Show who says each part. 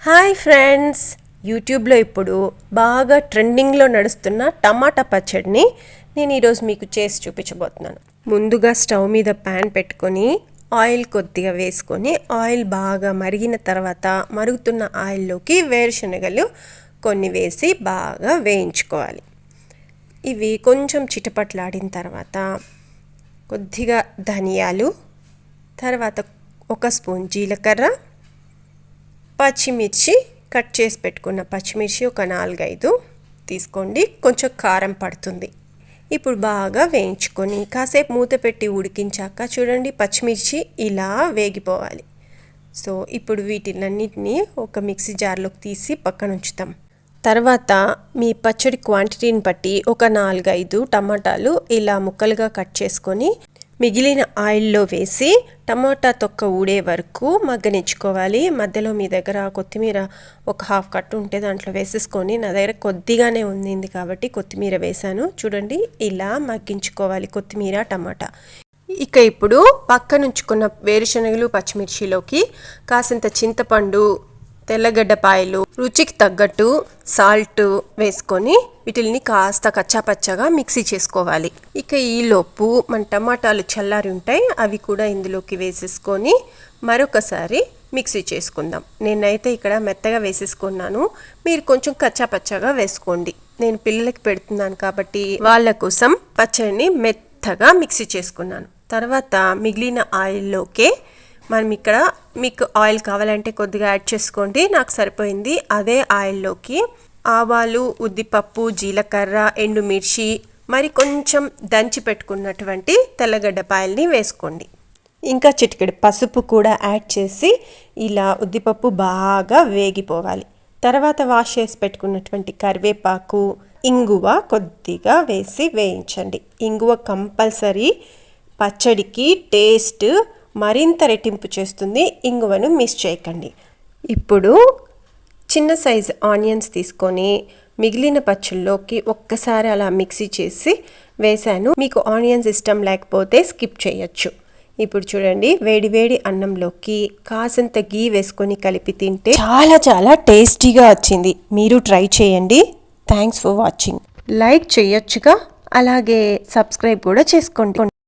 Speaker 1: Hi friends, యూట్యూబ్లో ఇప్పుడు బాగా ట్రెండింగ్లో నడుస్తున్న టమాటా పచ్చడిని నేను ఈరోజు మీకు చేసి చూపించబోతున్నాను. ముందుగా స్టవ్ మీద ప్యాన్ పెట్టుకొని ఆయిల్ కొద్దిగా వేసుకొని ఆయిల్ బాగా మరిగిన తర్వాత మరుగుతున్న ఆయిల్లోకి వేరుశనగలు కొన్ని వేసి బాగా వేయించుకోవాలి. ఇవి కొంచెం చిటపట్లాడిన తర్వాత కొద్దిగా ధనియాలు, తర్వాత 1 స్పూన్ జీలకర్ర, పచ్చిమిర్చి కట్ చేసి పెట్టుకున్న పచ్చిమిర్చి ఒక 4-5 తీసుకోండి. కొంచెం కారం పడుతుంది. ఇప్పుడు బాగా వేయించుకొని కాసేపు మూత పెట్టి ఉడికించాక చూడండి పచ్చిమిర్చి ఇలా వేగిపోవాలి. సో ఇప్పుడు వీటిలన్నిటిని ఒక మిక్సీ జార్లోకి తీసి పక్కన ఉంచుతాం. తర్వాత మీ పచ్చడి క్వాంటిటీని బట్టి ఒక 4-5 టమాటాలు ఇలా ముక్కలుగా కట్ చేసుకొని మిగిలిన ఆయిల్లో వేసి టమాటా తొక్క ఊడే వరకు మగ్గనిచ్చుకోవాలి. మధ్యలో మీ దగ్గర కొత్తిమీర ఒక 1/2 కట్టు ఉంటే దాంట్లో వేసేసుకొని, నా దగ్గర కొద్దిగానే ఉంది కాబట్టి కొత్తిమీర వేసాను. చూడండి ఇలా మగ్గించుకోవాలి కొత్తిమీర టమాటా. ఇక ఇప్పుడు పక్కనుంచుకున్న వేరుశనగలు పచ్చిమిర్చిలోకి కాసింత చింతపండు, తెల్లగడ్డపాయలు, రుచికి తగ్గట్టు సాల్ట్ వేసుకొని వీటిని కాస్త కచ్చాపచ్చగా మిక్సీ చేసుకోవాలి. ఇక ఈలోపు మన టమాటాలు చల్లారి ఉంటాయి, అవి కూడా ఇందులోకి వేసేసుకొని మరొకసారి మిక్సీ చేసుకుందాం. నేనైతే ఇక్కడ మెత్తగా వేసేసుకున్నాను, మీరు కొంచెం కచ్చాపచ్చగా వేసుకోండి. నేను పిల్లలకి పెడుతున్నాను కాబట్టి వాళ్ళ కోసం పచ్చడిని మెత్తగా మిక్సీ చేసుకున్నాను. తర్వాత మిగిలిన ఆయిల్లోకే మనం ఇక్కడ మీకు ఆయిల్ కావాలంటే కొద్దిగా యాడ్ చేసుకోండి, నాకు సరిపోయింది. అదే ఆయిల్లోకి ఆవాలు, ఉద్దిపప్పు, జీలకర్ర, ఎండుమిర్చి, మరి కొంచెం దంచి పెట్టుకున్నటువంటి తెల్లగడ్డపాయల్ని వేసుకోండి. ఇంకా చిటికెడు పసుపు కూడా యాడ్ చేసి ఇలా ఉద్దిపప్పు బాగా వేగిపోవాలి. తర్వాత వాష్ చేసి పెట్టుకున్నటువంటి కరివేపాకు, ఇంగువ కొద్దిగా వేసి వేయించండి. ఇంగువ కంపల్సరీ పచ్చడికి టేస్ట్ మరింత రెట్టింపు చేస్తుంది. ఇంగువను మిస్ చేయకండి. ఇప్పుడు చిన్న సైజు ఆనియన్స్ తీసుకొని మిగిలిన పచ్చళ్ళలోకి ఒక్కసారి అలా మిక్సీ చేసి వేసాను. మీకు ఆనియన్స్ ఇష్టం లేకపోతే స్కిప్ చేయొచ్చు. ఇప్పుడు చూడండి వేడివేడి అన్నంలోకి కాసింత గీ వేసుకొని కలిపి తింటే చాలా చాలా టేస్టీగా వచ్చింది. మీరు ట్రై చేయండి. Thanks for watching. లైక్ చేయొచ్చుగా, అలాగే సబ్స్క్రైబ్ కూడా చేసుకోండి.